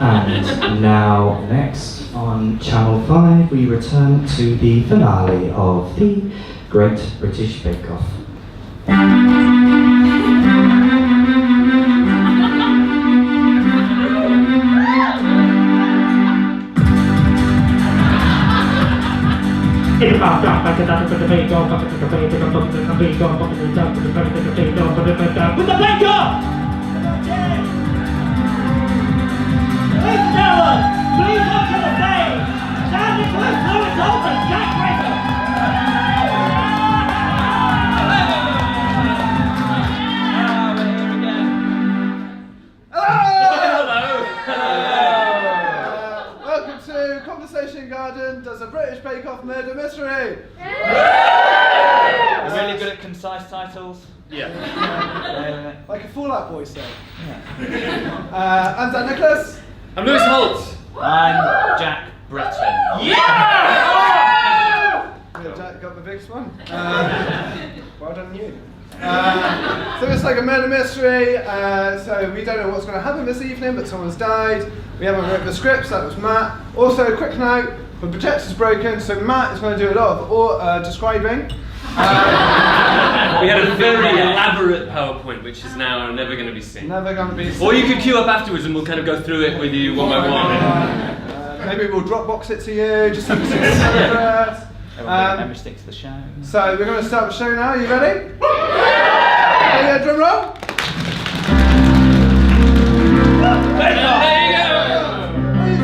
And now, next on Channel 5, we return to the finale of the Great British Bake Off. With the Bake Off! Ladies and gentlemen, please welcome to the stage, standing with Lewys, Holt and Jack Britton. Hello! Welcome to Conversation Garden Does a British Bake Off Murder Mystery? You're really good at concise titles. Yeah. Like a Fallout Boy said. Yeah. I'm Dan Nicholas. I'm Lewys Holt. I'm Jack Britton. Yeah! Jack got the biggest one. Well done you. So it's like a murder mystery, so we don't know what's going to happen this evening, but someone's died. We haven't written the scripts, that was Matt. Also, quick note, the projector's broken, so Matt is going to do a lot of describing. We had a very elaborate PowerPoint, which is now never going to be seen. Never going to be seen. Or you could queue up afterwards and we'll kind of go through it with you one by one. Maybe we'll Dropbox it to you, just so you can see the progress. Everybody stick to the show. So we're going to start the show now, are you ready? Yeah, drum roll. There you go! Please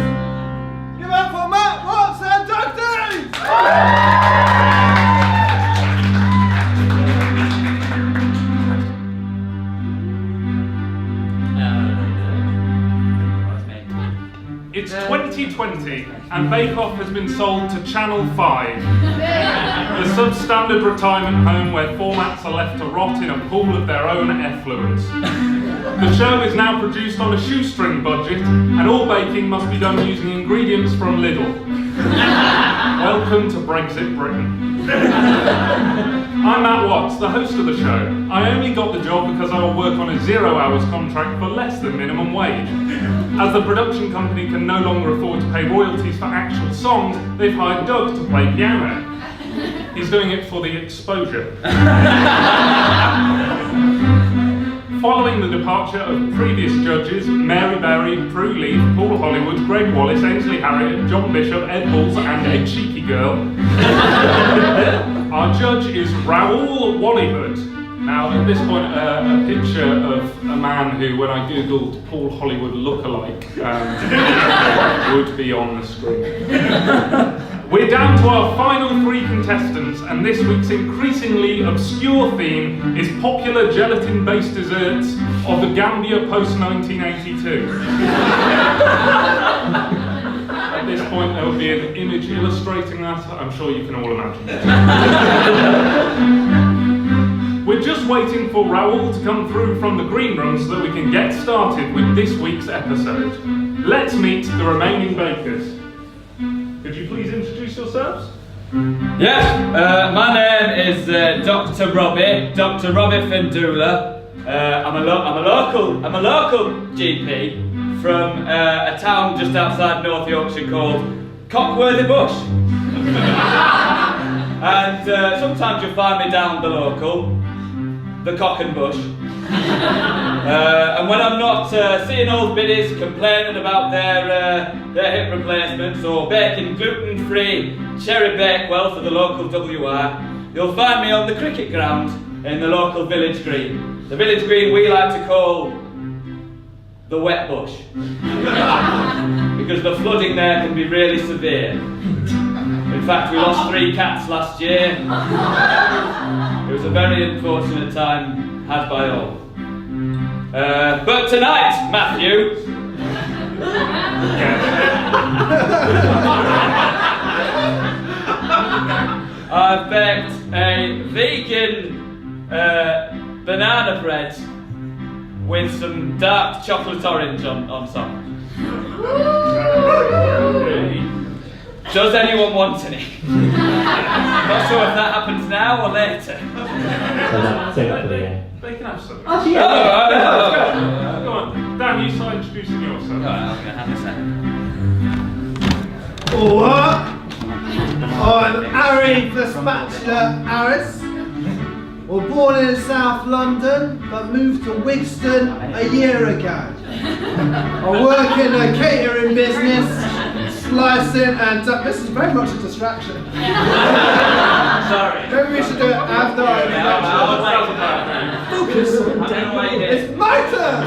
give up for Matt, Watts and Doctors! It's 2020 and Bake Off has been sold to Channel 5, the substandard retirement home where formats are left to rot in a pool of their own effluence. The show is now produced on a shoestring budget and all baking must be done using ingredients from Lidl. Welcome to Brexit Britain. I'm Matt Watts, the host of the show. I only got the job because I will work on a 0 hours contract for less than minimum wage. As the production company can no longer afford to pay royalties for actual songs, they've hired Doug to play piano. He's doing it for the exposure. Following the departure of previous judges, Mary Berry, Prue Leith, Paul Hollywood, Greg Wallace, Ainsley Harriott, John Bishop, Ed Balls and a cheeky girl, our judge is Raoul Wallyhood. Now at this point a picture of a man who, when I googled Paul Hollywood lookalike, would be on the screen. We're down to our final 3 contestants, and this week's increasingly obscure theme is popular gelatin-based desserts of the Gambia post-1982. At this point there will be an image illustrating that, I'm sure you can all imagine. We're just waiting for Raoul to come through from the green room so that we can get started with this week's episode. Let's meet the remaining bakers. Could you please introduce yourselves? Yeah, my name is Dr. Robbie Findula. I'm a local GP from a town just outside North Yorkshire called Cockworthy Bush. And sometimes you'll find me down the local, the Cock and Bush. And when I'm not seeing old biddies complaining about their hip replacements or baking gluten-free cherry bakewell for the local WR, you'll find me on the cricket ground in the local village green. The village green we like to call the wet bush. Because the flooding there can be really severe. In fact, we lost 3 cats last year. It was a very unfortunate time had by all. But tonight, Matthew, I've baked a vegan banana bread with some dark chocolate orange on top. Does anyone want any? Not sure if that happens now or later. Save that for the end. They can have some. Actually, Go on. Dan, you start introducing yourself. Alright, I'm gonna have a second. What? I'm Harry the Spatula Harris. Was born in South London, but moved to Wigston a year ago. I work in a catering business, slicing and this is very much a distraction. Sorry. Maybe we should do it after I focus. It's my turn.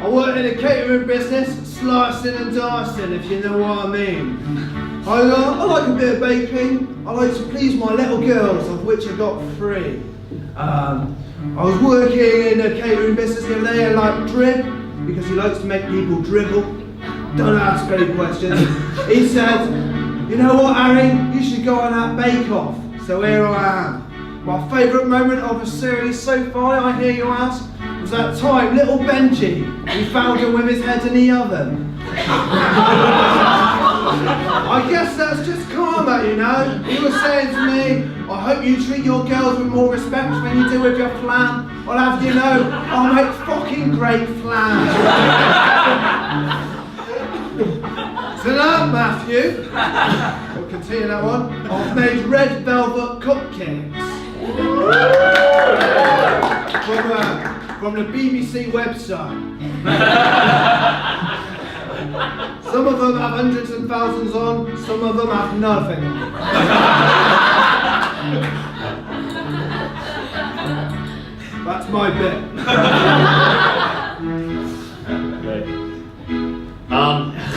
I work in a catering business, slicing and dicing, if you know what I mean. I like a bit of baking. I like to please my little girls, of which I got 3. I was working in a catering business the other day and like Drib, because he likes to make people dribble. Don't ask any questions. He said, you know what, Harry, you should go on that bake-off. So here I am. My favourite moment of the series so far, I hear you ask, was that time little Benji, we found him with his head in the oven. I guess that's just karma, you know. He was saying to me, I hope you treat your girls with more respect than you do with your flan. I'll have you know, I make fucking great flan. So now, Matthew, we'll continue that one. I've made red velvet cupcakes. From the BBC website. Some of them have hundreds and thousands on, some of them have nothing on. That's my bit.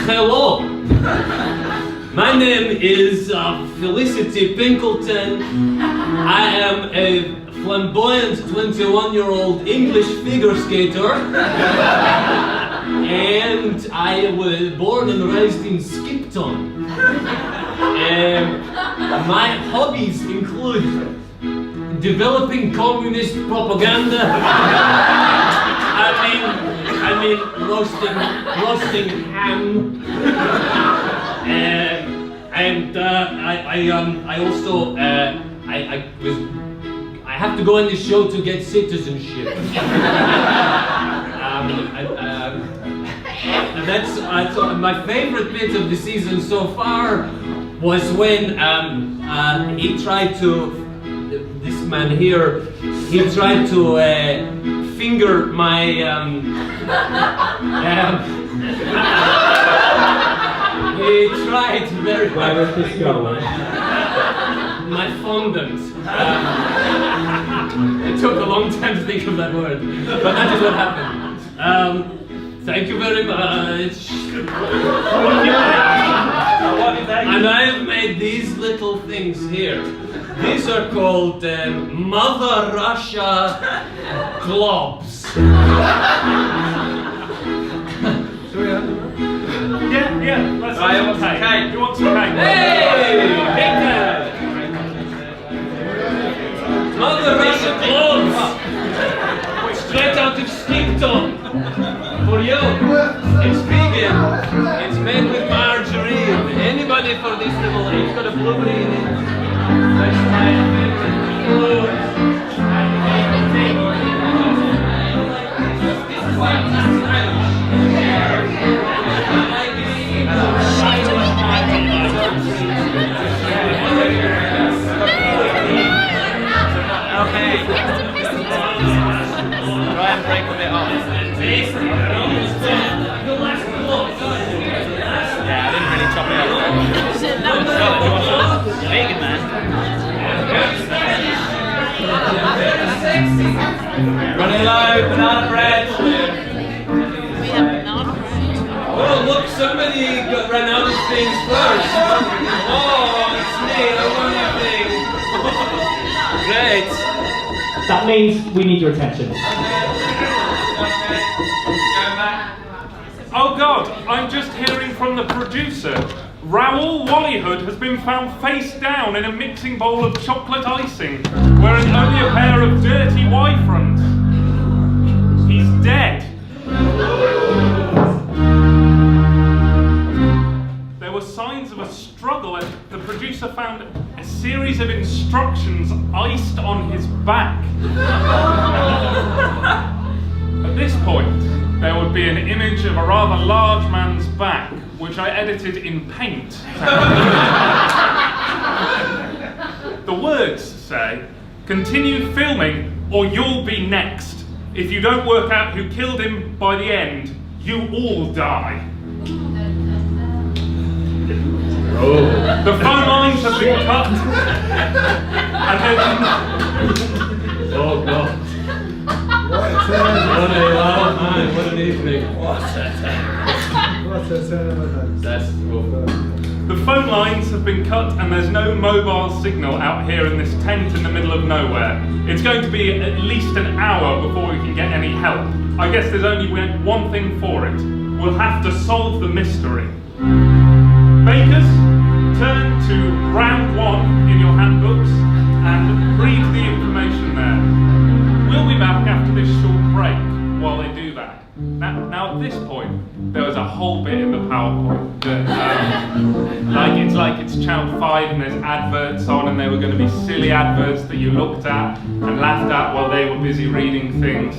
Hello. My name is Felicity Pinkleton. I am a flamboyant 21-year-old English figure skater. And I was born and raised in Skipton. My hobbies include developing communist propaganda. I mean roasting ham. I also I have to go on this show to get citizenship. That's my favorite bit of the season so far was when he tried to, this man here, he tried to finger my he tried very hard to finger my fondant. It took a long time to think of that word, but that is what happened. Thank you very much. And I have made these little things here. These are called Mother Russia globs. Yeah, let's have some cake. You want some cake? Hey! Big time! Mother Russia globs! Straight out of Skipton! For you! It's vegan! It's made with margarine! Anybody for this little... It's got a blueberry in it. That's my favorite food! Okay. Try and break a bit off. Yeah, I didn't really chop it up. Vegan, man. Running low, banana bread. We have banana bread. Oh, look, somebody ran out of things first. Oh, it's me, I want anything. Great. That means we need your attention. Oh God, I'm just hearing from the producer. Raoul Wallyhood has been found face down in a mixing bowl of chocolate icing, wearing only a pair of dirty Y-fronts. He's dead. There were signs of a struggle and the producer found a series of instructions iced on his back. At this point, there would be an image of a rather large man's back, which I edited in paint. The words say, "Continue filming or you'll be next. If you don't work out who killed him by the end, you all die." Oh. The phone lines have been cut. And then... Oh God. What a turn. What a wow, man, what an evening. What a turn of events. That's awful. The phone lines have been cut and there's no mobile signal out here in this tent in the middle of nowhere. It's going to be at least an hour before we can get any help. I guess there's only one thing for it. We'll have to solve the mystery. Bakers, turn to round 1 in your handbooks and read the information there. We'll be back after this short break while they do that. Now at this point, there was a whole bit in the PowerPoint that, it's Channel 5 and there's adverts on, and they were going to be silly adverts that you looked at and laughed at while they were busy reading things.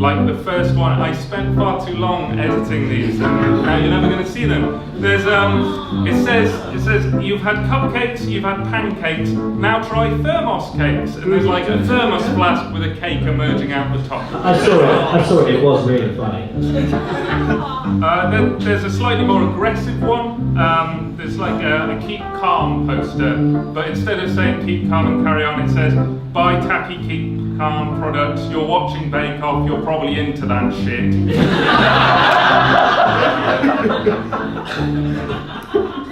Like the first one, I spent far too long editing these, and now you're never going to see them. There's it says you've had cupcakes, you've had pancakes, now try thermos cakes, and there's like a thermos flask with a cake emerging out the top. I saw it, it was really funny. Then there's a slightly more aggressive one. There's like a keep calm poster, but instead of saying keep calm and carry on, it says buy tacky keep calm products. You're watching Bake Off, you're probably into that shit.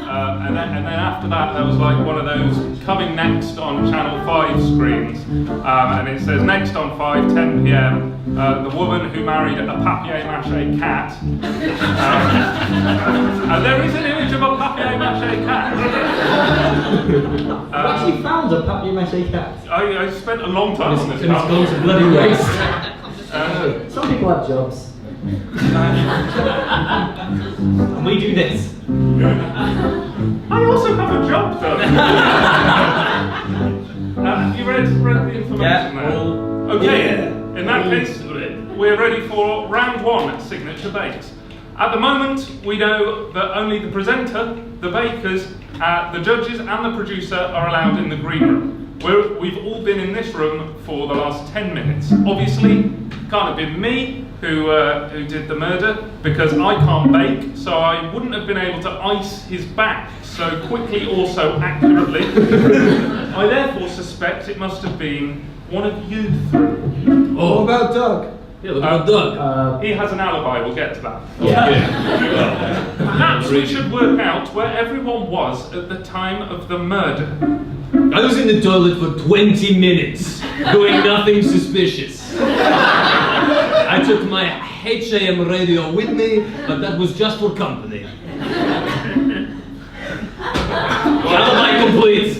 And then after that, there was like one of those coming next on Channel 5 screens, and it says next on 5, 10 p.m. The woman who married a papier-mâché cat. And there is an image of a papier-mâché cat. I actually found a papier-mâché cat. I spent a long time on this. And it's gone to bloody waste. Some people have jobs. And we do this. I also have a job though. Have you read the information there? Okay, in that case, we're ready for round 1 at Signature Bakes. At the moment, we know that only the presenter, the bakers, the judges and the producer are allowed in the green room. We've all been in this room for the last 10 minutes. Obviously, can't have been me who did the murder, because I can't bake, so I wouldn't have been able to ice his back so quickly or so accurately. I therefore suspect it must have been one of you 3. What about Doug? Yeah, what about Doug? He has an alibi, we'll get to that. Yeah. Perhaps we should work out where everyone was at the time of the murder. I was in the toilet for 20 minutes, doing nothing suspicious. I took my HAM radio with me, but that was just for company. Alibi complete.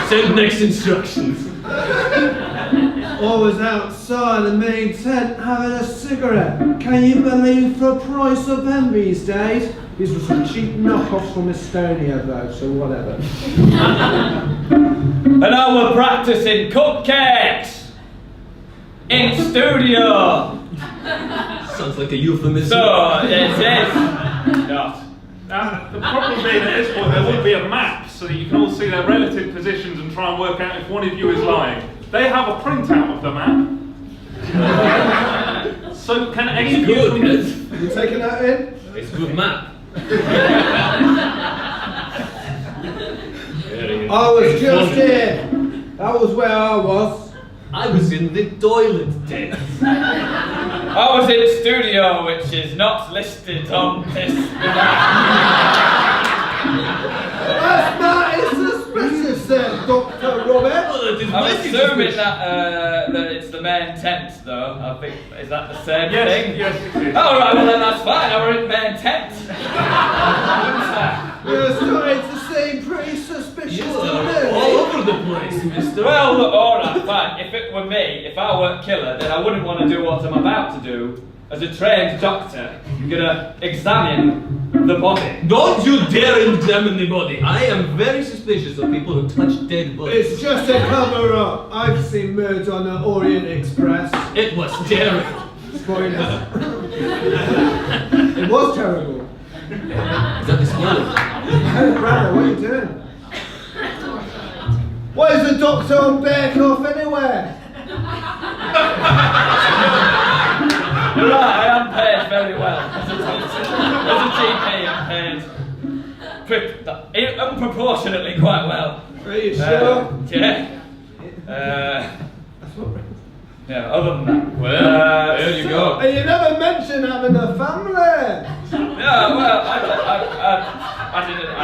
Send next instructions. I was outside the main tent having a cigarette. Can you believe the price of them these days? These were some cheap knockoffs from Estonia though, so whatever. And now we're practicing cupcakes in studio. Sounds like a euphemism. So it is not. The problem being at this point, there would be a map so that you can all see their relative positions and try and work out if one of you is lying. They have a printout of the map. So can any of Good, you... yes. You taking that in? It's a good map. I was just here. That was where I was. I was in the toilet tent. I was in studio, which is not listed on this map. That's not as suspicious then, Dr. Robert. I'm assuming that it's the main tent, though. I think, is that the same thing? Yes, it is. All right, well then that's fine. I were in main tent. You're starting to seem pretty suspicious You to are me. all over the place, mister. Well, look, all right, fine. If it were me, if I weren't killer, then I wouldn't want to do what I'm about to do. As a trained doctor, I'm gonna examine the body. Don't you dare examine the body. I am very suspicious of people who touch dead bodies. It's just a cover-up. I've seen murder on the Orient Express. It was terrible. Spoilers. It was terrible. Is that the spoiler? Hey, brother, what are you doing? Why is the doctor on Bearcloth anywhere? You're right, I am paid very well. As a GP, I'm paid unproportionately quite well. Are you sure? Yeah. Yeah, other than that. Well, there you go. And you never mentioned having a family. Yeah, well, I didn't. I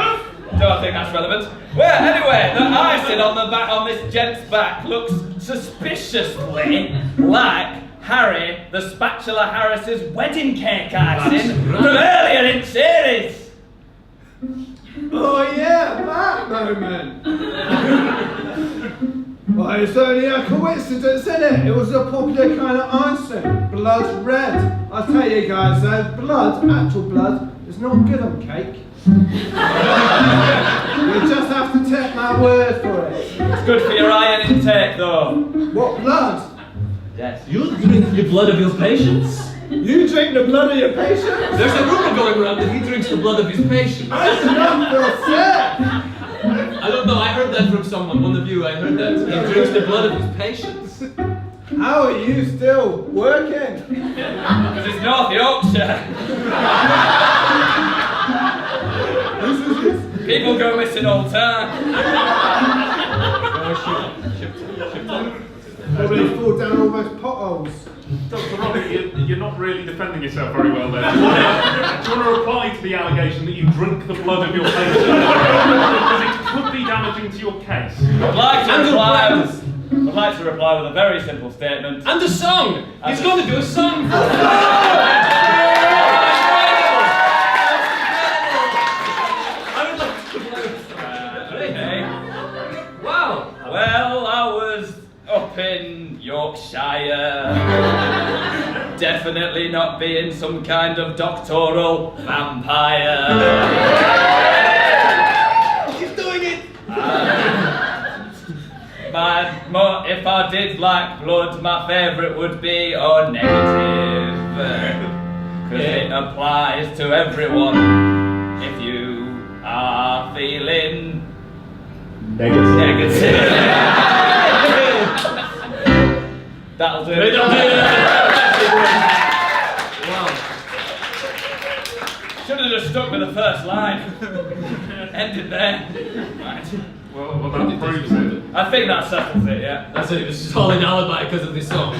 don't think that's relevant. Well, anyway, the icing on the back on this gent's back looks suspiciously like Harry, the Spatula Harris's wedding cake icing from earlier in series. Oh yeah, that moment. Well, it's only a coincidence, isn't it? It was a popular kind of icing. Blood red. I'll tell you guys though, blood, actual blood, is not good on cake. You just have to take my word for it. It's good for your iron intake though. What, blood? Yes. You drink the blood of your patients? You drink the blood of your patients? There's a rumor going around that he drinks the blood of his patients. That's enough for sick. I don't know, I heard that from someone, one of you, I heard that. He drinks the blood of his patients. How are you still working? Because it's North Yorkshire. People go missing all the time. Probably fall down all those potholes. Dr. Robbie, you're not really defending yourself very well there. Do you want to reply to the allegation that you drink the blood of your patient? Because it could be damaging to your case. I'd like to reply with a very simple statement. And the song! He's going to do a song for us. Wow! Well, I was up in Yorkshire, definitely not being some kind of doctoral vampire. He's doing it! If I did like blood, my favourite would be O negative, because it applies to everyone. If you are feeling negative. That'll do it. Wow. Should have just stuck with the first line. Ended there. Right. Well, that proves it. I think that settles it, yeah. That's a solid alibi because of this song.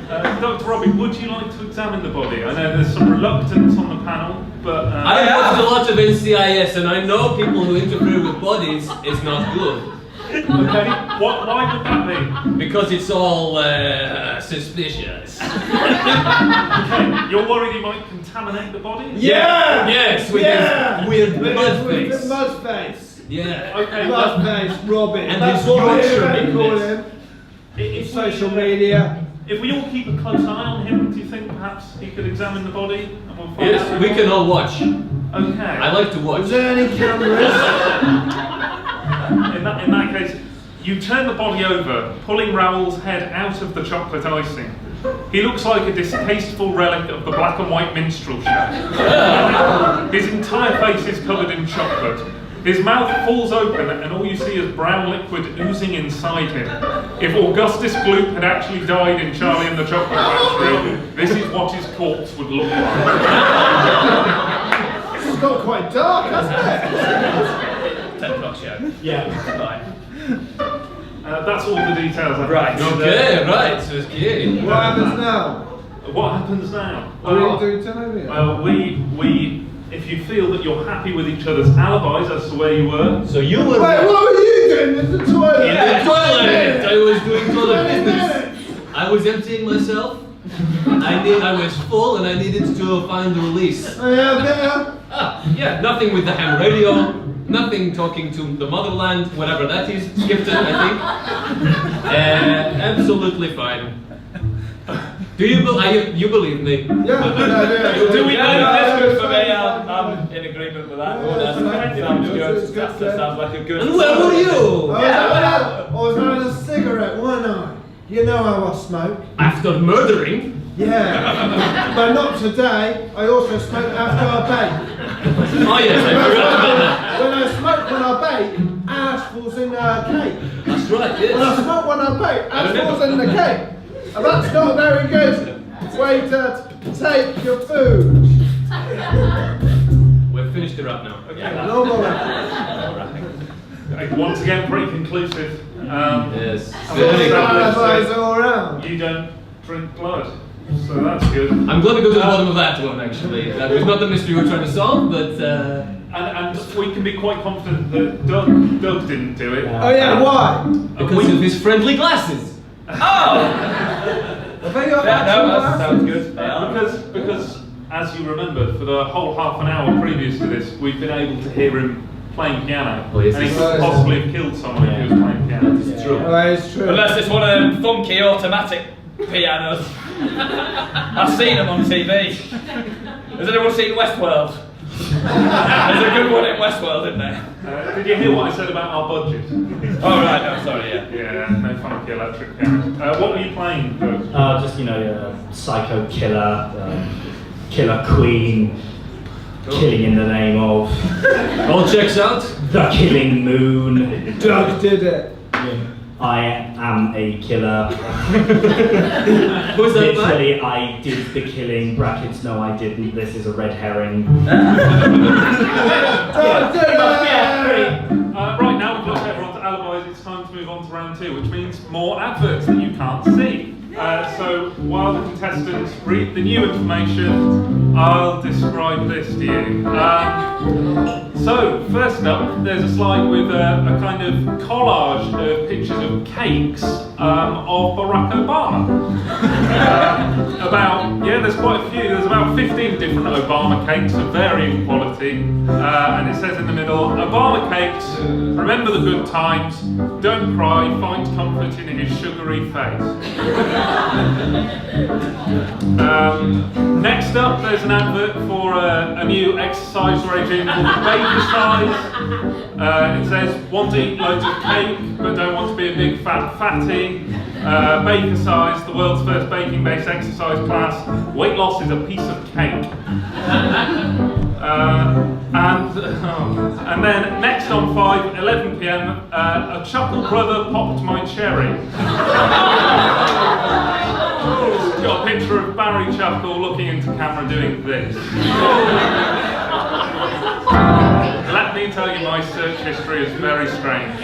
Dr. Robbie, would you like to examine the body? I know there's some reluctance on the panel, but... I watched a lot of NCIS and I know people who interfere with bodies is not good. Okay, why would that be? Because it's all suspicious. Okay, you're worried he might contaminate the body? Yeah! Yes, with his weird mud With face. the mud face. Yeah. Okay, Mud face, Robin. And That's his what Yorkshireness. we call him. if Social media. If we all keep a close eye on him, do you think perhaps he could examine the body? And we'll find Yes, out we can all watch. Okay. I like to watch. Is there any cameras? In that case, you turn the body over, pulling Raoul's head out of the chocolate icing. He looks like a distasteful relic of the black and white minstrel show. His entire face is covered in chocolate. His mouth falls open and all you see is brown liquid oozing inside him. If Augustus Gloop had actually died in Charlie and the Chocolate Factory, this is what his corpse would look like. This has got quite dark, hasn't it? 10 o'clock show. Yeah. Fine. That's all the details I've Right. got. Okay, right, okay. What happens now? What happens now? What are you doing tonight? Well, if you feel that you're happy with each other's alibis as to where you were, So you were Wait, what were you doing in the toilet? in the toilet. I was doing toilet business. I was emptying myself. I was full and I needed to find the release. Yeah, nothing with the ham radio, nothing talking to the motherland, whatever that is, Skipton, I think. Absolutely fine. Do you believe me? Yeah, no, Do we Yeah, no, know that's this? good for me. I'm in agreement with that. Sounds good. That sounds like a good. And where were you? I was having a cigarette one night. You know how I smoke. After murdering? Yeah, but not today. I also smoke after I bake. Oh yes, I forgot about that. When I smoke when I bake, ash falls in the cake. That's right, When I yes. smoke when I bake, ash falls in the cake. And that's not a very good way to take your food. We've finished it up now. No more. Once again, pretty conclusive. Yes. I've established Alibis that all around. you don't drink blood, so that's good. I'm glad we go to the bottom of that one, actually. That was not the mystery we were trying to solve, but... And we can be quite confident that Doug didn't do it. Oh yeah, why? because of his friendly glasses. Oh! Have they got Yeah, no, actual that sounds good. Because, as you remember, for the whole half an hour previous to this, we've been able to hear him playing piano. Oh, yes, and he yes. could possibly have killed someone if he was playing piano. It's true. Oh, that is true. Unless it's one of them funky automatic pianos. I've seen them on TV. Has anyone seen Westworld? There's a good one in Westworld, isn't there? Did you hear what I said about our budget? Oh right, no, sorry, yeah. Yeah, no funky electric pianos. What were you playing, Doug? Just, psycho killer, killer queen, killing in the name of All checks out. the killing moon. Doug did it. I am a killer. Who's that by? Literally, I did the killing. Brackets, no, I didn't. This is a red herring. Doug did it. Right now, we've looked at everyone's alibis. It's time to move on to round 2, which means more adverts that you can't see. So while the contestants read the new information, I'll describe this to you. So first up, there's a slide with a kind of collage of pictures of cakes of Barack Obama. There's quite a few. There's about 15 different Obama cakes of varying quality, and it says in the middle, Obama cakes, remember the good times, don't cry, find comfort in his sugary face. Next up, there's an advert for a new exercise regime called Bakersize. It says, want to eat loads of cake, but don't want to be a big fat fatty. Bakersize, the world's first baking-based exercise class. Weight loss is a piece of cake. And then next on 11 PM, a chuckle brother popped my cherry. It's got a picture of Barry Chuckle looking into camera doing this. Let me tell you, my search history is very strange.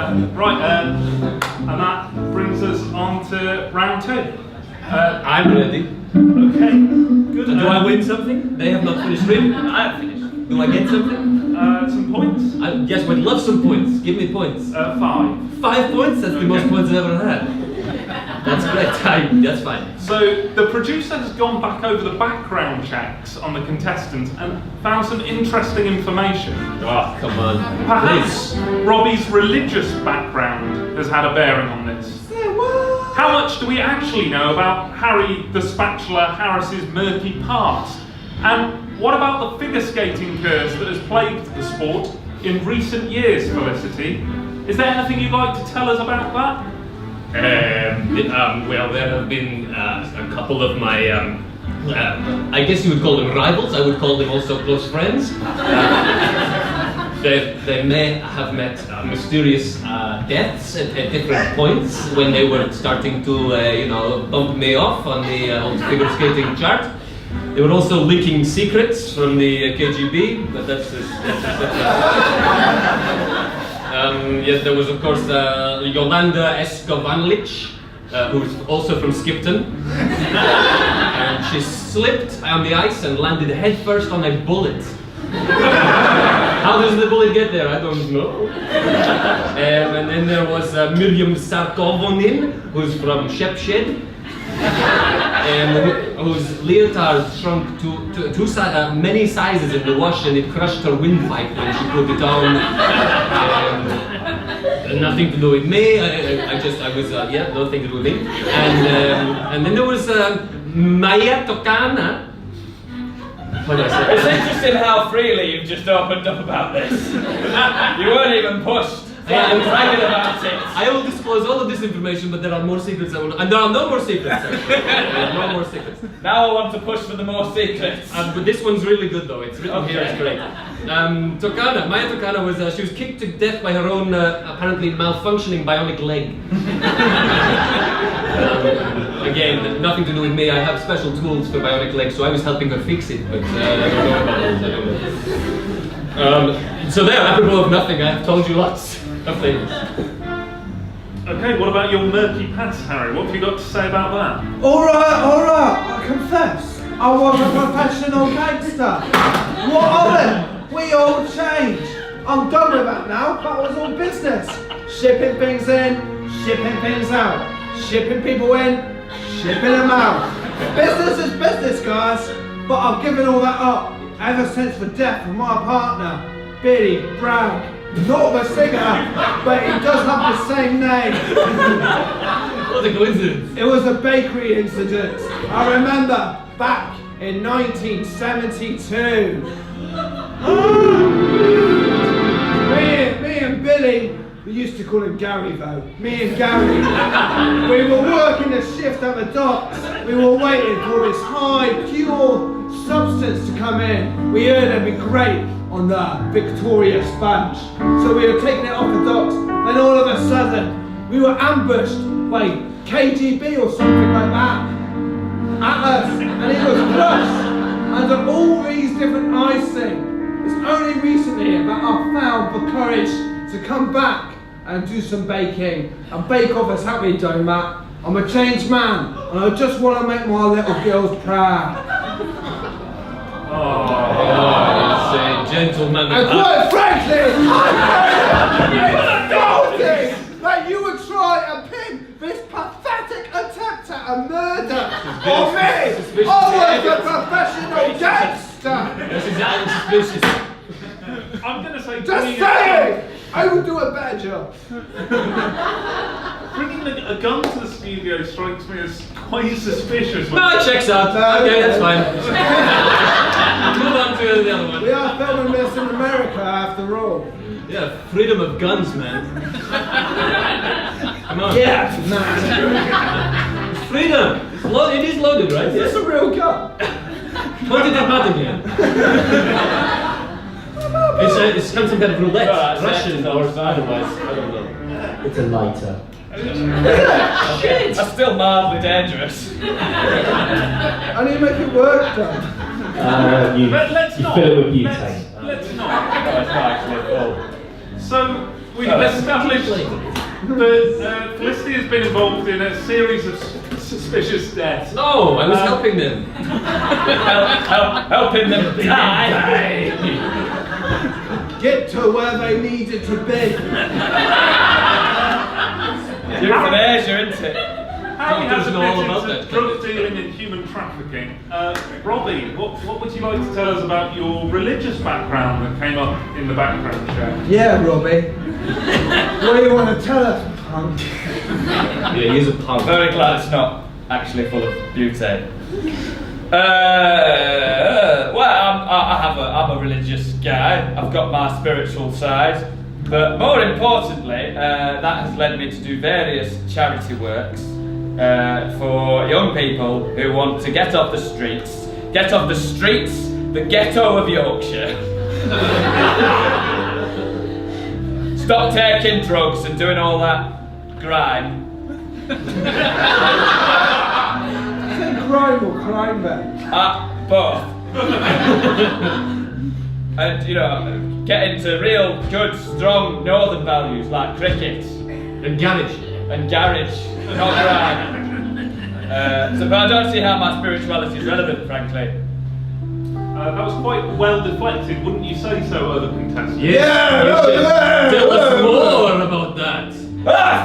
And that brings us on to round 2. I'm ready. Okay, good. Do I win something? They have not finished reading. I have finished. Do I get something? Some points? Yes, we'd love some points. Give me points. 5. 5 points? That's the most points I've ever had. That's great. That's fine. So the producer has gone back over the background checks on the contestants and found some interesting information. Oh, come on. Perhaps Robbie's religious background has had a bearing on this. How much do we actually know about Harry the Spatula Harris's murky past? And what about the figure skating curse that has plagued the sport in recent years, Felicity? Is there anything you'd like to tell us about that? Well, there have been a couple of my, I guess you would call them rivals. I would call them also close friends. They may have met mysterious deaths at different points when they were starting to, bump me off on the old figure skating chart. They were also leaking secrets from the KGB, but that's yes, there was of course Yolanda Escovanlich, who's also from Skipton, and she slipped on the ice and landed headfirst on a bullet. How does the bullet get there? I don't know. And then there was Miriam Sarkovonin, who's from Shepshed, whose leotard shrunk to many sizes in the wash, and it crushed her windpipe when she put it on. Nothing to do with me. I was yeah, nothing to do with me. And then there was Maya Tokana. What did I say? It's interesting how freely you've just opened up about this. You weren't even pushed. I'm bragging about it. I will disclose all of this information, but there are more secrets I will. And there are no more secrets. There are no more secrets. Now I want to push for the more secrets. But this one's really good though. It's written here. It's great. Tokana, Maya Tokana was she was kicked to death by her own apparently malfunctioning bionic leg. Again, nothing to do with me. I have special tools for bionic legs, so I was helping her fix it. But I don't know about those. I don't know. So there, apropos of nothing, I have told you lots of things. Okay, what about your murky past, Harry? What have you got to say about that? Alright, I confess, I was a professional gangster. What of it? We all change. I'm done with that now, that was all business. Shipping things in, shipping things out. Shipping people in, shipping them out. Business is business, guys, but I've given all that up ever since the death of my partner, Billy Brown. Not the singer, but he does have the same name. What a coincidence. It was a bakery incident. I remember back in 1972. Me and Billy, we used to call him Gary though. Me and Gary, we were working a shift at the docks. We were waiting for this high, pure substance to come in. We heard it'd be great on the Victoria sponge. So we were taking it off the docks, and all of a sudden, we were ambushed by KGB or something like that at us, and it was crushed under all these different icing. It's only recently that I found the courage to come back and do some baking. And Bake Off has helped me doing that. I'm a changed man, and I just want to make my little girls proud. It's a gentleman. And quite frankly, I'm very that you would try and pin this pathetic attempt at a murder on me. I was a professional gangster. That's exactly suspicious. I'm going to say... Just saying! I would do a better job. Bringing a gun to the studio strikes me as quite suspicious. No, it checks out. Okay, that's fine. Move on to the other one. We are filming this in America after all. Yeah, freedom of guns, man. Come on. Yeah, man. Freedom. It is loaded, right? Is this a real gun? What did that matter again? It's some kind of roulette, Russian or otherwise. I don't know. It's a lighter. Shit! That's still mildly dangerous. How do you make it work then? You Let's fill not. it with butane. Let's not. That's not actually full. So, we've established that Felicity has been involved in a series of suspicious deaths. No, I was helping them. Helping them die. Get to where they needed to be. Euthanasia, isn't it? Harry has doesn't know all about admitted that. to drug dealing and human trafficking. Robbie, what would you like to tell us about your religious background that came up in the background check? Yeah, Robbie. What do you want to tell us, punk? Yeah, he's a punk. Very glad it's not actually full of butane. Well, I'm a religious guy. I've got my spiritual side, but more importantly, that has led me to do various charity works for young people who want to get off the streets, the ghetto of Yorkshire. Stop taking drugs and doing all that grime. Crime or crime then? Both. And, you know, get into real good, strong northern values like cricket. And garage. Not grime. But I don't see how my spirituality is relevant, frankly. That was quite well deflected, wouldn't you say so, other contestants? Tell us more about that.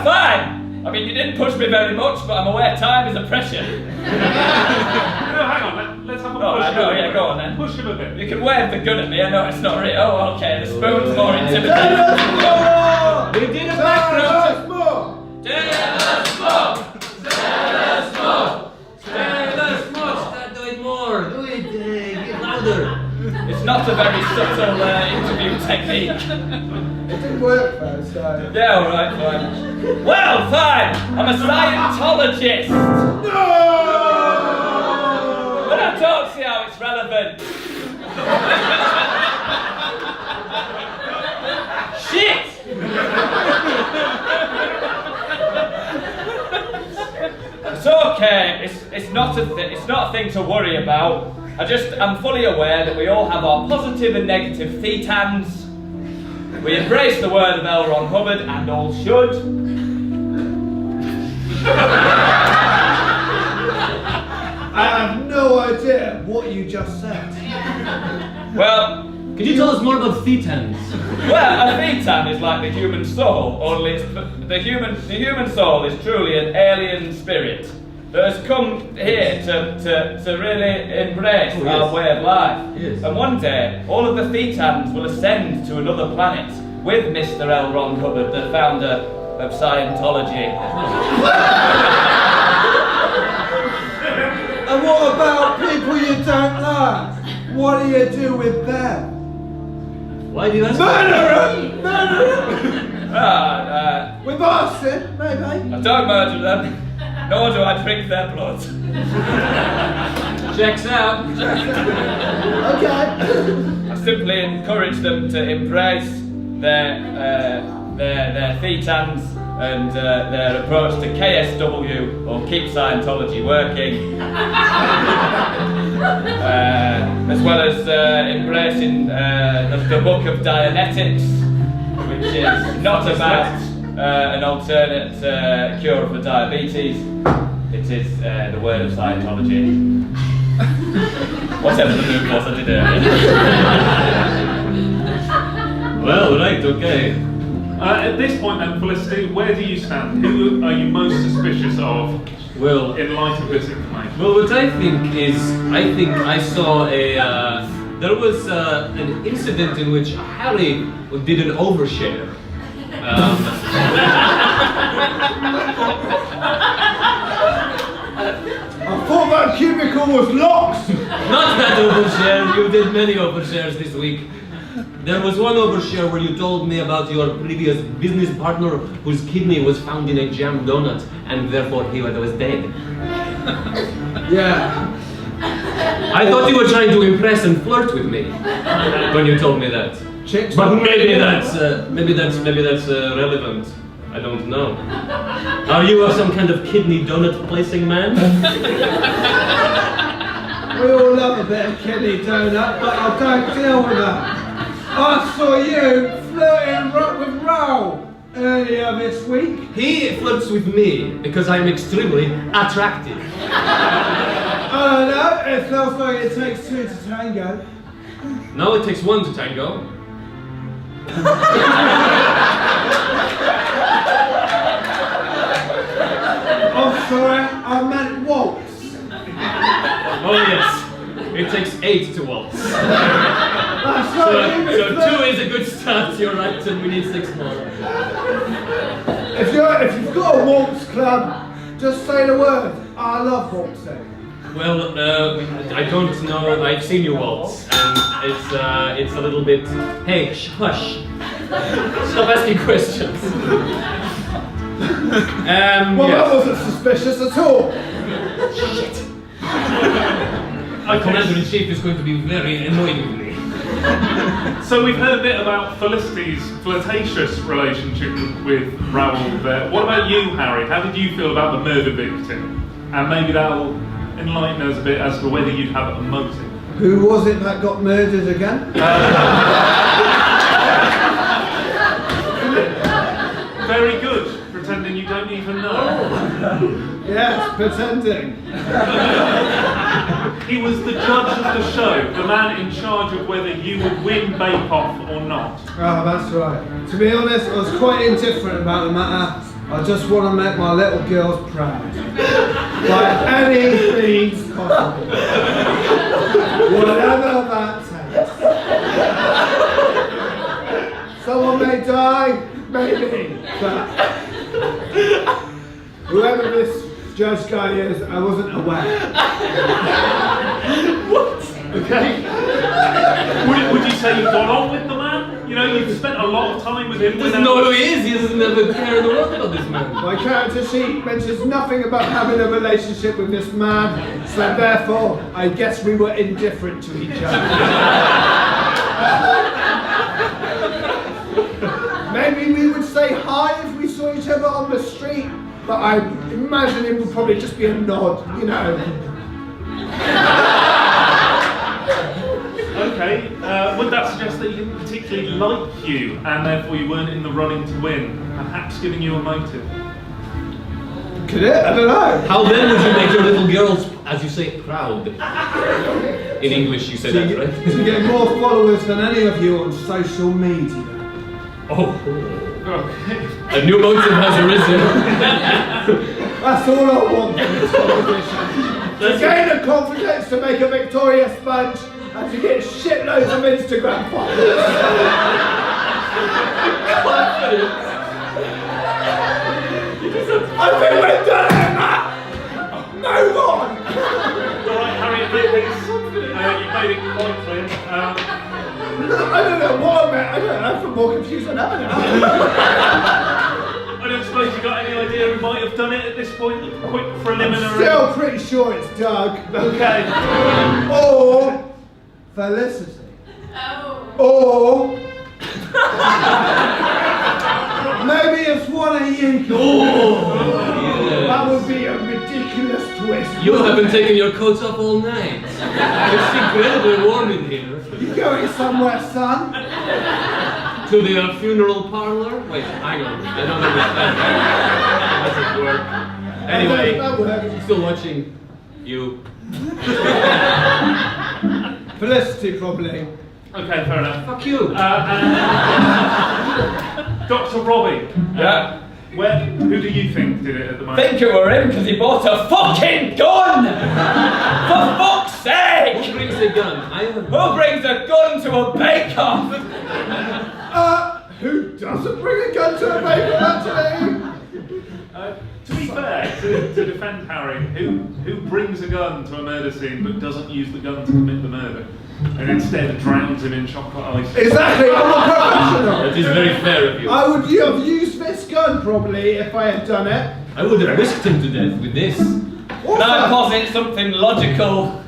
Fine! I mean, you didn't push me very much, but I'm aware time is a pressure. No, hang on, let's have a push him a bit. Yeah, go on then. Push him a bit. You can wave the gun at me, I know it's not real. Oh, okay, the spoon's more intimidating. We did a background It's not a very subtle interview technique. It didn't work though, so. Yeah, alright, fine. Well, fine! I'm a Scientologist! No! But I don't see how it's relevant. Shit! It's okay. It's not a thing to worry about. I'm fully aware that we all have our positive and negative thetans. We embrace the word of L. Ron Hubbard, and all should. I have no idea what you just said. Well, Could you tell us more about thetans? well, a thetan is like the human soul, only the human soul is truly an alien spirit that has come here to really embrace our way of life. Yes. And one day, all of the thetans will ascend to another planet with Mr. L. Ron Hubbard, the founder of Scientology. And what about people you don't like? What do you do with them? Why do you ask? Murder them! Murder them! With arson, maybe? I don't murder them, nor do I drink their blood. Checks out. Okay. I simply encourage them to embrace their thetans and their approach to KSW, or Keep Scientology Working, as well as embracing the Book of Dianetics, which is not about an alternate cure for diabetes. It is the word of Scientology. Whatever the move was, I did it. Well, right, okay. At this point then, Felicity, where do you stand? Who are you most suspicious of Well, in light of this information? well, what I think I saw there was an incident in which Harry did an overshare. I thought that cubicle was locked! Not that overshare, you did many overshares this week. There was one overshare where you told me about your previous business partner whose kidney was found in a jam donut and therefore he was dead. Yeah. I thought you were trying to impress and flirt with me when you told me that. Chicks. But maybe that's relevant. I don't know. Are you some kind of kidney donut placing man? We all love a bit of kidney donut, but I don't deal with that. I saw you flirting with Raoul earlier this week. He flirts with me because I'm extremely attractive. I don't know, it feels like it takes two to tango. No, it takes one to tango. I'm sorry, I meant waltz. Oh yes, it takes 8 to waltz. That's So right. 2 is a good start, you're right, and we need 6 more. If you've got a waltz club, just say the word. I love waltzing. Well, I don't know, I've seen you waltz, and it's a little bit... Hey, hush. Stop asking questions. Well, that wasn't suspicious at all. Shit. Our Commander-in-Chief is going to be very annoyed with me. So we've heard a bit about Felicity's flirtatious relationship with Raoul there. What about you, Harry? How did you feel about the murder victim? And maybe that'll enlighten us a bit as to whether you'd have a motive. Who was it that got murdered again? Very good, pretending you don't even know. Yes, pretending. He was the judge of the show, the man in charge of whether you would win Bake Off or not. Oh, that's right. To be honest, I was quite indifferent about the matter. I just want to make my little girls proud. By any means possible. Whatever that takes. Someone may die, maybe, but whoever this judge guy is, I wasn't aware. What? Okay? say you've gone on with the man? You know, you've spent a lot of time with him. He doesn't know who he is. He doesn't have a care in the world about this man. My character sheet mentions nothing about having a relationship with this man, so therefore, I guess we were indifferent to each other. Maybe we would say hi if we saw each other on the street, but I imagine it would probably just be a nod, you know. Okay, would that suggest that he didn't particularly like you, and therefore you weren't in the running to win, perhaps giving you a motive? Could it? I don't know. How then would you make your little girls, as you say, proud? In English you say that, right? To get more followers than any of you on social media. Oh, okay. A new motive has arisen. That's all I want from this competition. To gain the confidence to make a victorious sponge and to get shitloads of Instagram followers. I think we're done, Matt! Move on! Alright, Harry, you made it quite clear. I don't know what I meant. I don't know. I'm more confused than ever now. I don't suppose you got any idea who might have done it at this point? A quick preliminary. Still pretty sure it's Doug. Okay. Or Felicity. Oh. Or maybe it's one of you. That would be a ridiculous twist. You haven't taken your coats off all night. It's incredibly warm in here. You going somewhere, son? To the funeral parlor? Wait, hang on. I don't understand. How does it work? Anyway, That works. still watching you. Felicity, probably. Okay, fair enough. Fuck you. Dr. Robbie. Yeah. Who do you think did it at the moment? Think it were him because he bought a fucking gun! For fuck's sake! Who brings a gun? Who brings a gun to a bake-off? Who doesn't bring a gun to a bake actually? To be fair, to defend Harry, who brings a gun to a murder scene but doesn't use the gun to commit the murder? And instead drowns him in chocolate ice. Exactly, I'm a professional. That is very fair of you. I would have used this gun probably if I had done it. I would have whisked him to death with this. Can I posit something logical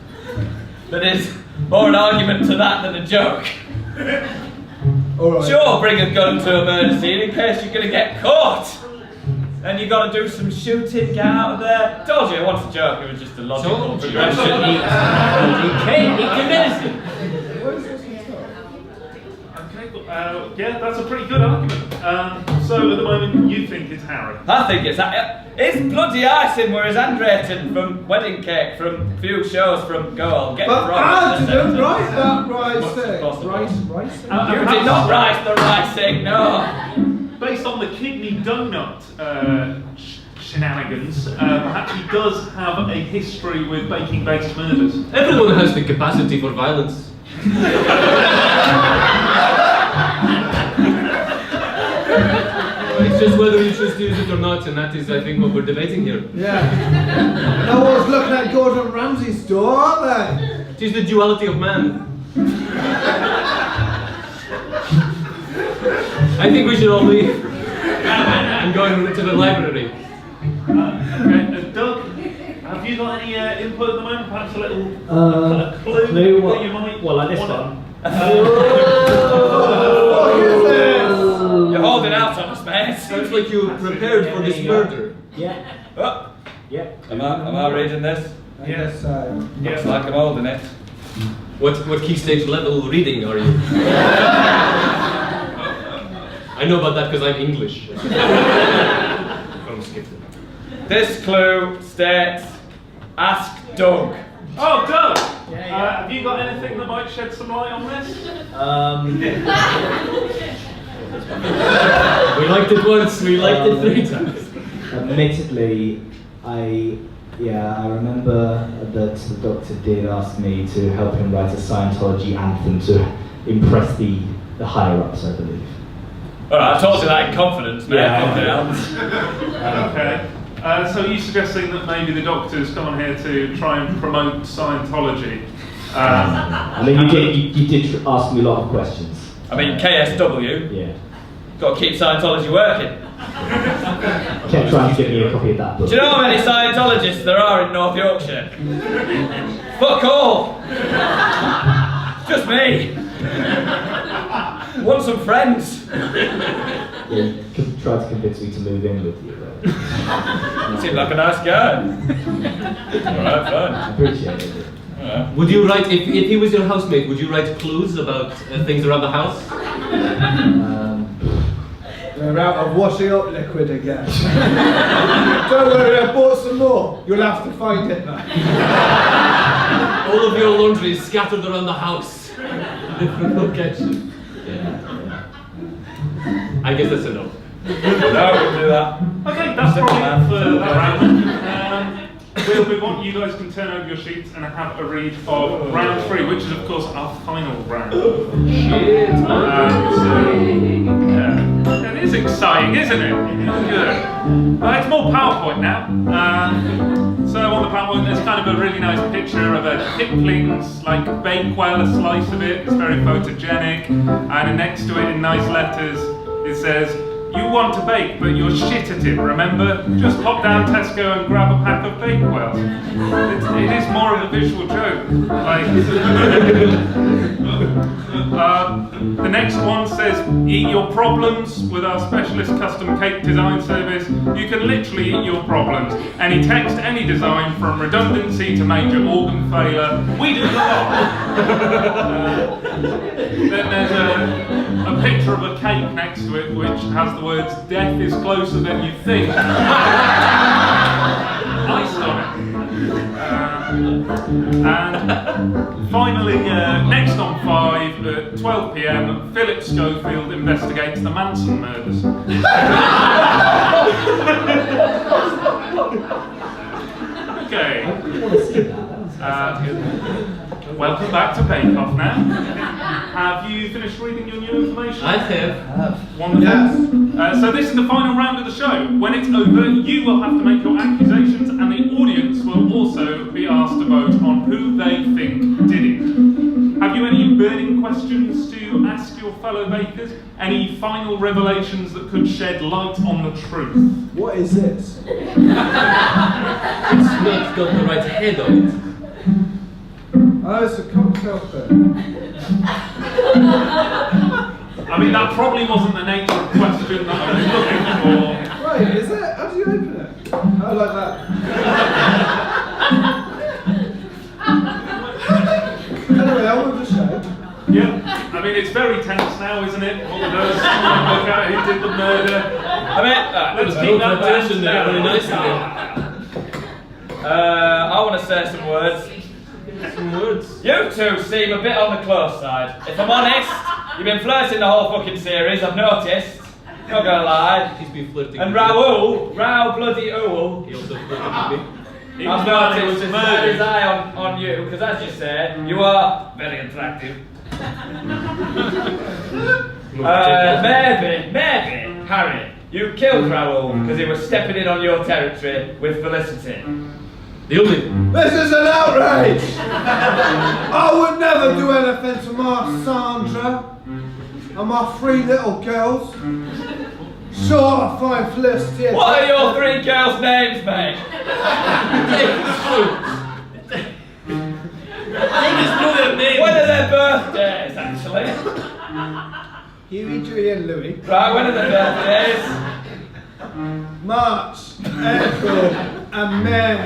that is more an argument to that than a joke? Alright. Sure, bring a gun to a murder scene in case you're gonna get caught. And you gotta do some shooting, get out of there. Told you it wasn't a joke, it was just a logical progression. He committed it. Okay, yeah, that's a pretty good argument. So at the moment, you think it's Harry? I think it's bloody icing where his handwriting from wedding cake, from few shows from Go on, get But it I didn't wrong. write that rice What's thing. possible? Rice? You did not write the right thing, no. Based on the kidney donut shenanigans, perhaps he does have a history with baking-based murders. Everyone has the capacity for violence. It's just whether you choose to use it or not, and that is, I think, what we're debating here. Yeah. No one's looking at Gordon Ramsay's door, are they? It is the duality of man. I think we should all leave. I'm going to the library. Okay, Doug, have you got any input at the moment? Perhaps a little A clue clue? that you might Well, like this wanna- one. What is this? You're holding out on us, mate. Sounds like you prepared for this murder. Yeah. Oh, Yeah. am I reading this? I guess so. Looks like I'm holding it. What key stage level reading are you? I know about that because I'm English. From Skipton. This clue states, ask Doug. Oh, Doug! Yeah. Have you got anything that might shed some light on this? We liked it once, we liked it 3 times. Admittedly, I remember that the doctor did ask me to help him write a Scientology anthem to impress the higher ups, I believe. Alright, I told you that in confidence, mate. Yeah. Nothing else. Okay. So are you suggesting that maybe the doctor's come on here to try and promote Scientology? I mean, you did ask me a lot of questions. I mean, KSW. Yeah. Got to keep Scientology working. Kept trying to get me a copy of that book. Do you know how many Scientologists there are in North Yorkshire? Fuck all! Just me! Want some friends? Yeah, you tried to convince me to move in with you, though. Seemed like a nice guy. Alright, fine. I appreciate it. Yeah. Would you write, if he was your housemate, would you write clues about things around the house? We're out of washing up liquid again. Don't worry, I bought some more. You'll have to find it now. All of your laundry is scattered around the house. Different locations. Yeah. I guess that's enough. No, we'll do that. Okay, that's Simple probably math. for that round. We'll move on. You guys can turn over your sheets and have a read of round 3, which is of course our final round. It is exciting, isn't it? Good. It's more PowerPoint now. So on the PowerPoint there's kind of a really nice picture of a Kipling's like Bakewell, a slice of it. It's very photogenic, and next to it in nice letters it says, "You want to bake, but you're shit at it, remember? Just pop down Tesco and grab a pack of Bakewells." It is more of a visual joke. The next one says, "Eat your problems with our specialist custom cake design service. You can literally eat your problems. Any text, any design, from redundancy to major organ failure. We do the lot." Then there's a picture of a cake next to it which has the words, "Death is closer than you think." Iced on it. And finally, next on 5 at 12 PM, Philip Schofield investigates the Manson murders. Okay. I really want to see that. Welcome back to Bake Off now. Have you finished reading your new information? I have. Wonderful. Yes. So this is the final round of the show. When it's over, you will have to make your accusations, and the audience will also be asked to vote on who they think did it. Have you any burning questions to ask your fellow bakers? Any final revelations that could shed light on the truth? What is this? It's not got the right head on it. Oh, it's a cocktail thing. I mean, that probably wasn't the nature of the question that I was looking for. Right, is it? How do you open it? Oh, like that. Anyway, on with the show. Yeah, I mean, it's very tense now, isn't it? All of those look out who did the murder. I mean, Let's keep that tension tension there. very nicely. I want to say some words. Some words. You two seem a bit on the close side. If I'm honest, you've been flirting the whole fucking series, I've noticed. Not gonna lie. He's been flirting. And with Raoul bloody Owl, me. He also flirted with me. I've noticed his eye on you, because as you said, you are very attractive. Maybe, Harry, you killed Raoul because he was stepping in on your territory with Felicity. The only. This is an outrage! I would never do anything to my Sandra and my 3 little girls. Sure, I find Felicity. What are your 3 girls' names, mate? When are their birthdays, actually? Huey, Dewey and Louie. Right, when are their birthdays? March, April and May.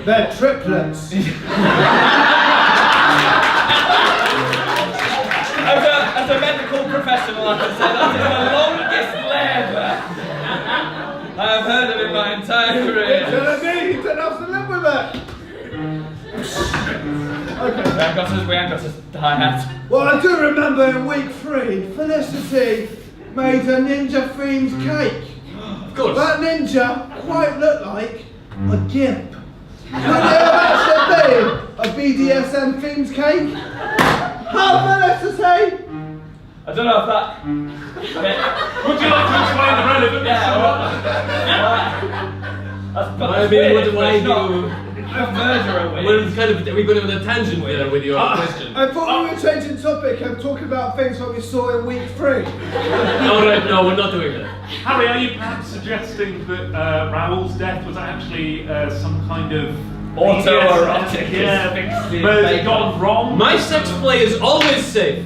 They're triplets. As a medical professional, I can say that is the longest labour I have heard of in my entire career. You don't have to live with it. Okay. We ain't got a hi-hat. Well, I do remember in week 3, Felicity made a ninja-themed cake. Of course. That ninja quite looked like a gimp. Could it have actually been a BDSM-themed cake? How Felicity? I don't know if that... I mean, Would you like to explain the relevance? that's I mean, what do I it's do? not We're going on a tangent there with your question. I thought we were changing topic and talking about things like we saw in week 3. Alright, no, we're not doing that. Harry, are you perhaps suggesting that Raoul's death was actually some kind of autoerotic? Yeah, but has it gone wrong? My sex play is always safe.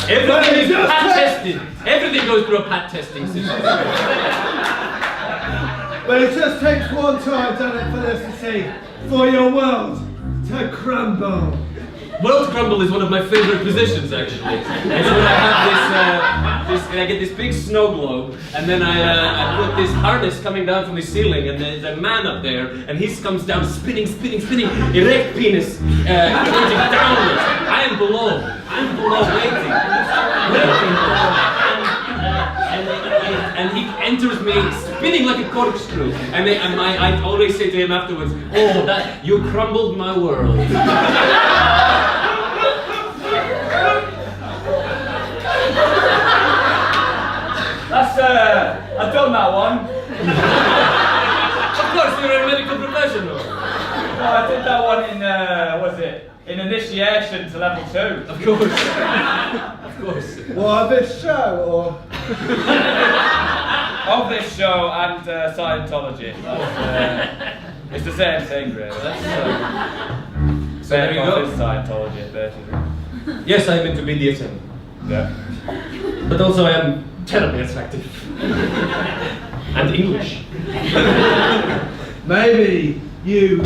Everything is pat tested. Everything goes through a pat testing system. But it just takes one time, doesn't it, Felicity, for your world to crumble. World crumble is one of my favorite positions, actually. It's when I have this, I get this big snow globe, and then I put this harness coming down from the ceiling, and there's a man up there, and he comes down spinning, erect penis, pointing downwards. I am below waiting. And he enters me spinning like a corkscrew, and I always say to him afterwards, "Oh, that you crumbled my world." That's I've done that one. Of course, you're a medical professional. No, I did that one in in initiation to level 2. Of course. Of course. What, this show, or? Of this show and Scientology. It's the same thing, really. So there you go. Scientology, basically. Yes, I'm into BDSM. Yeah. But also I am terribly attractive. And English. Maybe you.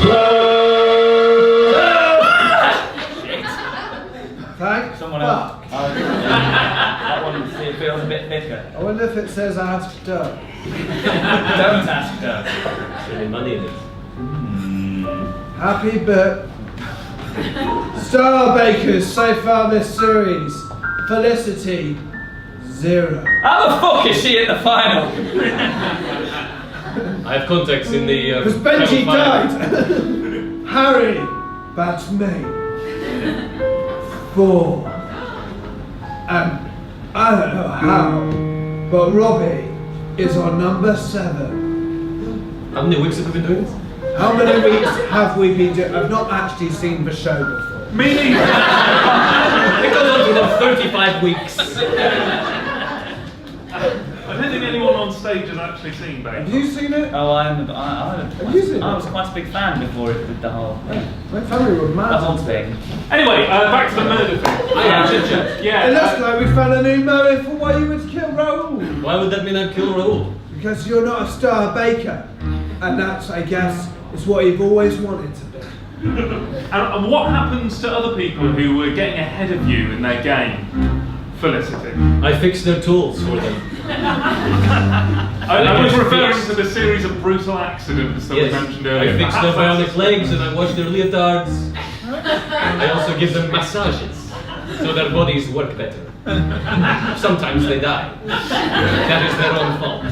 Thanks. Someone else. That one feels a bit thicker. I wonder if it says ask Doug. Don't ask her. There's really money in it. Happy birthday. Star Bakers so far this series. Felicity, 0. How the fuck is she at the final? I have contacts in the... Because Benji died. Harry, that's me. 4. And I don't know how, but Robbie is on number 7. How many weeks have we been doing this? How many weeks have we been doing? I've not actually seen the show before. Me neither. It goes on for about 35 weeks. I don't think anyone on stage has actually seen Bake. Have you seen it? Oh, I was quite a big fan before it did the whole My family were mad. the whole thing. Anyway, back to the murder thing. It looks like we found a new motive for why you would kill Raoul. Why would that mean I'd kill Raoul? Because you're not a star baker. And that's, I guess, is what you've always wanted to be. And what happens to other people who were getting ahead of you in their game? Felicity. I fixed their tools for them. I was referring to the series of brutal accidents that we mentioned earlier. I fixed their bionic legs and I washed their leotards. I also give them massages so their bodies work better. Sometimes they die. That is their own fault.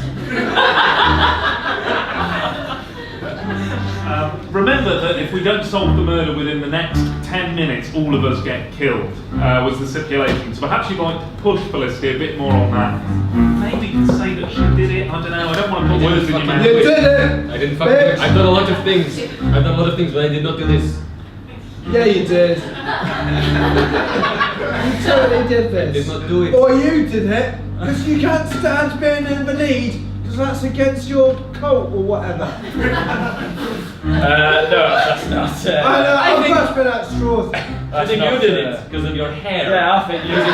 Remember that if we don't solve the murder within the next 10 minutes, all of us get killed, was the stipulation. So perhaps you'd like to push Felicity a bit more on that. Maybe you can say that she did it, I don't know, I don't want to put words in your mouth. You did it! I didn't fucking... I've done a lot of things. I've done a lot of things, but I did not do this. Yeah, you did. You totally did this. I did not do it. Or you did it, because you can't stand being in the lead, because that's against your cult or whatever. No, that's not. I think that's been at straws. I think you did it because of your hair. Yeah, I think you did it.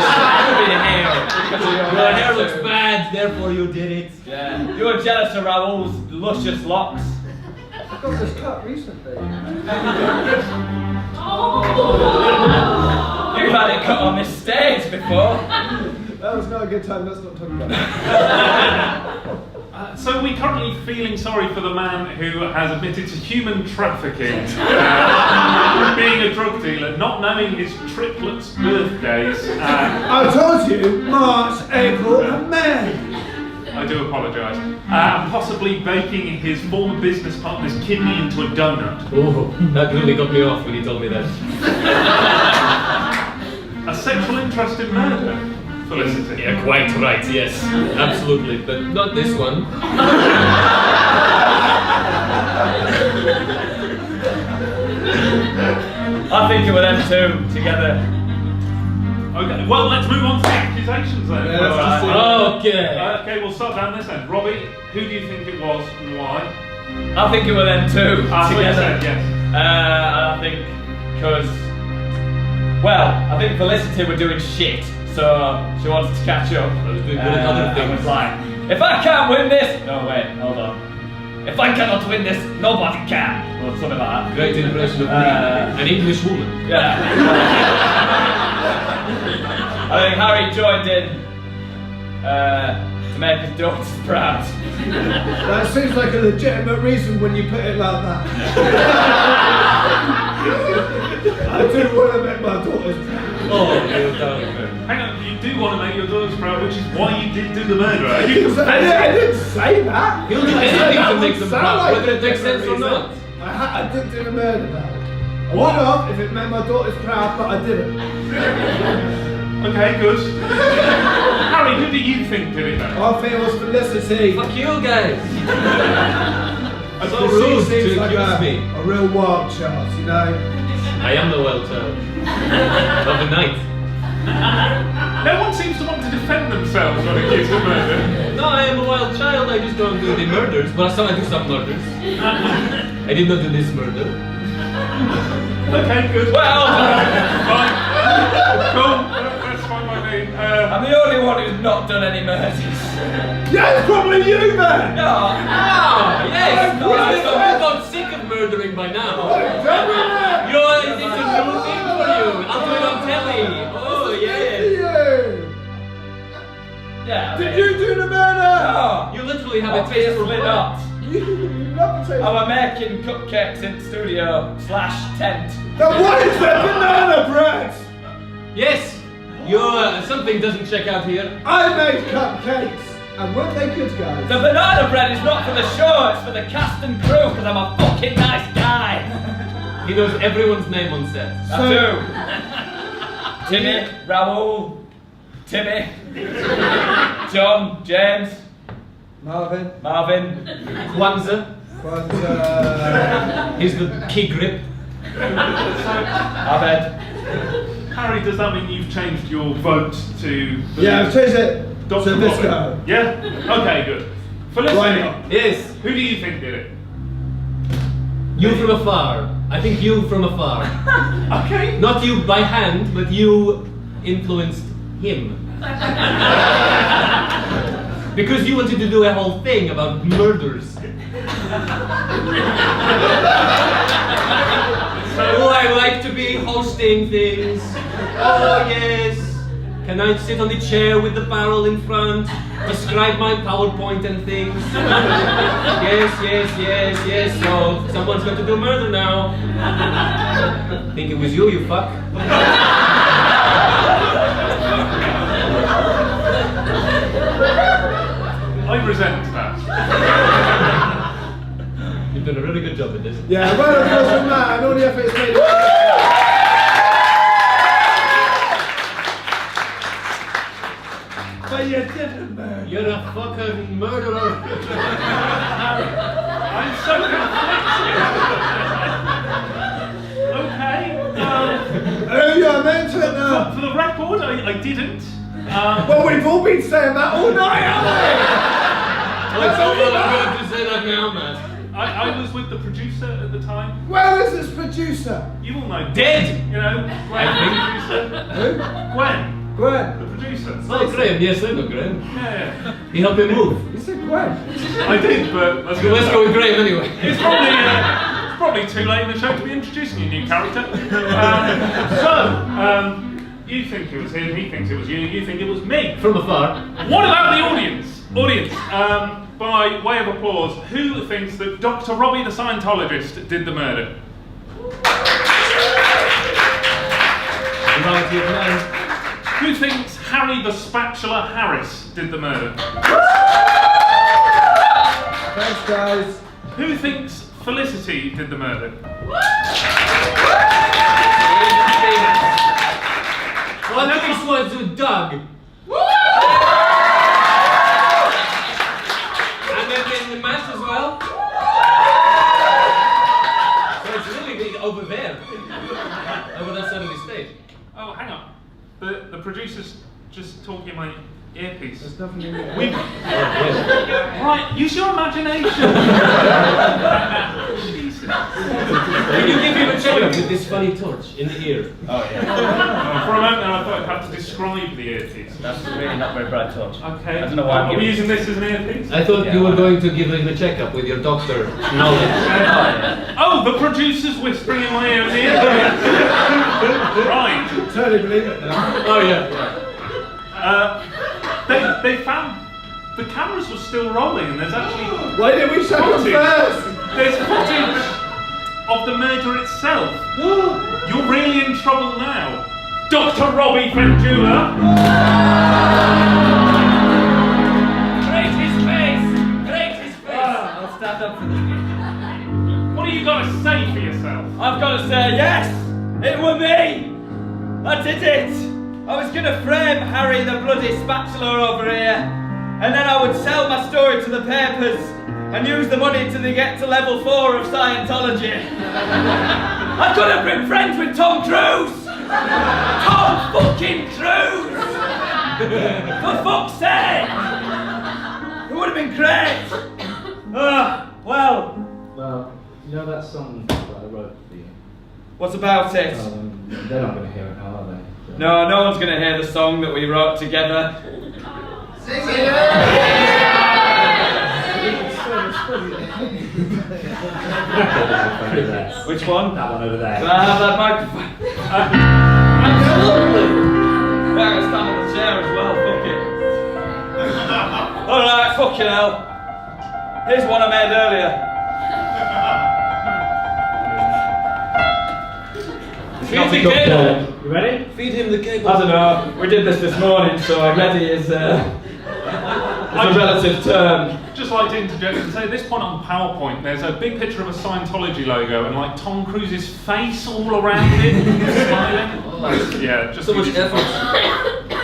Because of your Your hair looks bad, therefore you did it. Yeah. You were jealous of Raoul's luscious locks. I got this cut recently. You've had it cut on this stage before. That was not a good time, let's not talk about it. So we're currently feeling sorry for the man who has admitted to human trafficking, being a drug dealer, not knowing his triplets' birthdays. I told you, March, April and May. I do apologise. And possibly baking his former business partner's kidney into a donut. Oh, that really got me off when he told me that. A sexual interest in murder. Felicity. Yeah, quite right, yes. Absolutely, but not this one. I think it were them two together. Okay, well, let's move on to the accusations then. Yeah, let's just do it. Okay. Okay, we'll start down this end. Robbie, who do you think it was and why? I think it were them two What you together. said, yes. And I think because, well, I think Felicity were doing shit, so she wanted to catch up. I was doing good at other And things. was like, if I can't win this, no wait, hold on. If I cannot win this, nobody can, or something like that. Great impression of me. An English woman. Yeah. I think Harry joined in to make his daughters proud. That seems like a legitimate reason when you put it like that. I do want to make my daughters proud. Oh, you're darling man. Hang on, you do want to make your daughters proud, which is why you did do the murder. I didn't say that. He'll do anything to make them Sound proud, like whether it a makes sense or reason. not. I didn't do the murder though. I would have if it made my daughters proud, but I didn't. Okay, good. Harry, who do you think did it though? I think it was Felicity. Fuck you guys. As So well, rude She seems to like accuse me. a real wild child, you know. I am the wild child of the night. No one seems to want to defend themselves when accused of murder. No, I am a wild child. I just don't do the murders. But I saw I do some murders. I did not do this murder. Okay, good. Well, Fine. Cool. That's fine by me. I'm the only one who's not done any murders. Yeah, it's probably you, man. No. Ah, yes. No, Yes, no, I'm not sick of murdering by now. You know, it's a new thing for you. I'll do it on telly. Oh, yeah. Yeah. Did you do the murder? No. You literally have a taste for Obviously blood. not. You love the taste. I were making cupcakes in the studio / tent. Now what is that banana bread? Yes. Your something doesn't check out here. I made cupcakes, and weren't they good, guys? The banana bread is not for the show, it's for the cast and crew, because I'm a fucking nice guy. He knows everyone's name on set. I do. Timmy, Raoul, Timmy, John, James, Marvin. Kwanzaa. But, Here's the key grip. Abed. Harry, does that mean you've changed your vote to the yeah, I've changed it Dr. to this Robin? guy. Yeah? Okay, good. Felicity, Why not? Yes. who do you think did it? You from afar. I think you from afar. Okay. Not you by hand, but you influenced him. Because you wanted to do a whole thing about murders. Oh, I like to be hosting things. Oh, yes. Can I sit on the chair with the barrel in front? Describe my PowerPoint and things. Yes. So, someone's got to do murder now. Think it was you, you fuck. I resent that. You've done a really good job at this. Yeah, well, of course, from that, and all the effort it's made. But you didn't, man. You're a fucking murderer. I'm so conflicted. Okay. You're meant to it now. For the record, I didn't. Well, we've all been saying that all night, haven't Well, so I'm going to say that now, man. I was with the producer at the time. we? Where is this producer? You all know. Dead! You know, Gwen, the producer. Who? Gwen, Gwen. the producer. Oh, Graham, yes, I know Graham. Yeah. He helped me move. You said Gwen. I did, but let's Let's go with Graham anyway. It's probably too late in the show to be introducing your new character. You think it was him, he thinks it was you think it was me. From afar. What about the audience? By way of applause, who thinks that Dr. Robbie the Scientologist did the murder? Variety of men. Who thinks Harry the Spatula Harris did the murder? Thanks, guys. Who thinks Felicity did the murder? Well, I think this was Doug. And then the match as well. over there. Over that side of the stage. Oh, hang on. The producer's just talking in my earpiece. There's nothing in there. Right, use your imagination. Jesus. Can you give him a checkup with this funny torch in the ear? Oh yeah. For a moment I thought I'd have to describe the earpiece. That's really not very bright touch. Okay. I don't know why I'm Are we giving- using this as an earpiece? I thought you were going to give him a checkup with your doctor knowledge. Oh, the producer's whispering in my ear. Right. Totally believe it now. Oh yeah. They found the cameras were still rolling, and there's actually Why didn't we show them footage. first? There's footage of the murder itself. You're really in trouble now, Dr. Robbie Fendula. Great his face! Great his face! I'll stand up for this. What have you got to say for yourself? I've got to say, yes! It were me! I did it! I was going to frame Harry the bloody spatula over here, and then I would sell my story to the papers and use the money to get to level 4 of Scientology. I could have been friends with Tom Cruise! Tom fucking Cruise! For fuck's sake! It would have been great! Well, Well, you know that song that I wrote for you? what about it? They're not going to hear it now, are they? So- No, no one's going to hear the song that we wrote together. Sing Which one? That one over there. Can I have that microphone? Absolutely. Yeah, I can stand on the chair as well, fuck it. Alright, fucking hell. Here's one I made earlier. Feed the cable. You ready? Feed him the cable. I don't know, we did this morning, so ready is a relative term. Just like to interject and say, at this point on PowerPoint, there's a big picture of a Scientology logo and like Tom Cruise's face all around it, smiling. Yeah, just So much effort.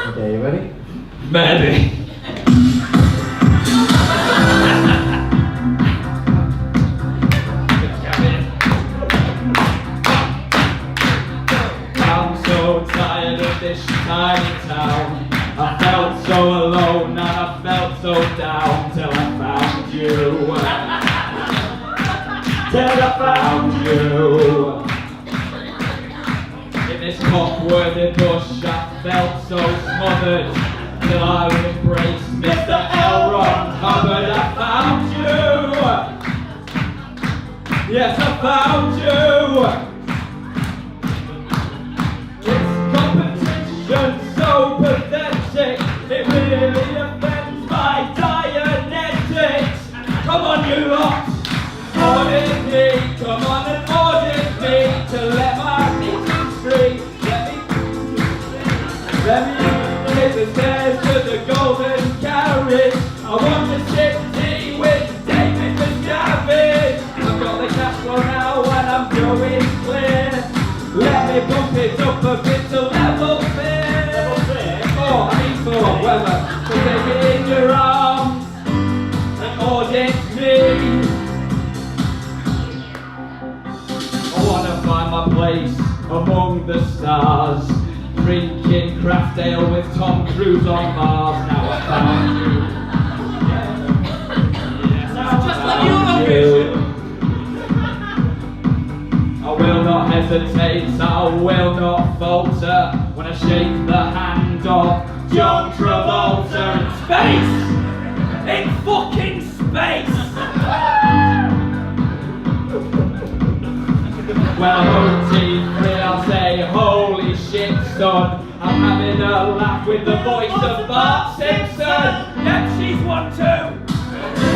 Okay, you ready? Maybe. I'm so tired of this tiny town. I felt so alone and I felt so down till I found you. Till I found you. In this cockworthy bush I felt so smothered till I embraced Mr. L. Ron Hubbard. I found you. Yes, I found you. This competition so pathetic, it really offends my Dianetics. Come on, you lot, audit me, come on and audit me to let my meetings free. Let me take the stairs to the golden carriage. I want to sip tea with David McGavin. I've got the cash flow now and I'm going clear. Let me bump it up a bit to level 4. Oh, I mean 4, whatever. So take it in your arms and audit me. I wanna find my place among the stars, drinking craft ale with Tom Cruise on Mars. Now I found you. Yes, Just like Eurovision. I will not hesitate, I will not falter when I shake the hand of John Travolta in space! In fucking space! Well, OT3, I'll say, holy shit, son. I'm having a laugh with the voice of Bart Simpson. Yep, she's one too.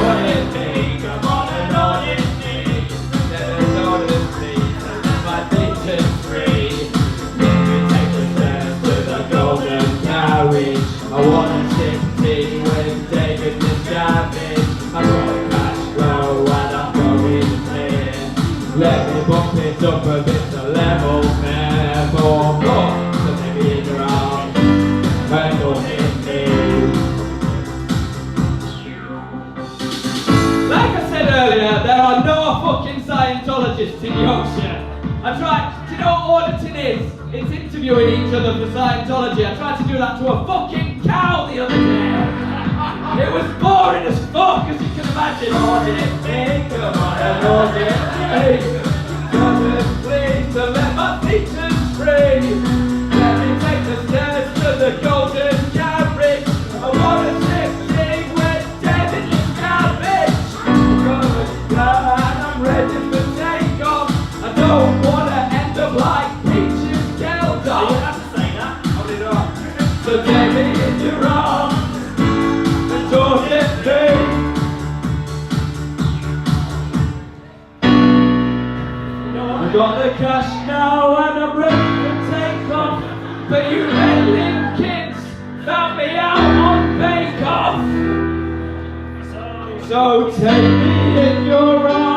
Audit me, come on and audit me. There's audit me, my picture's free. Let me take the stairs to the golden carriage. I want to sip tea with David Miscavige. I've got a cash flow and I'm going clear. Let me bump it up a bit to level 4. So maybe in your arms, and audit me. Like I said earlier, there are no fucking Scientologists in Yorkshire. I tried, do you know what auditing is? It's interviewing each other for Scientology. I tried to do that to a fucking cow the other day. It was boring as fuck, as you can imagine. Audit me, come on and audit me. Doesn't please to let my features free. Let me take the stairs to the golden carriage. I wanna sit with David Cabbage. I'm ready for takeoff. I don't wanna end up like Peaches Geldon. You don't have to say that. Hold it on. So take me in your arms and torture me. I got the cash now and I'm ready for takeoff. But you meddling kids found me out on Bake Off. So take me in your arms.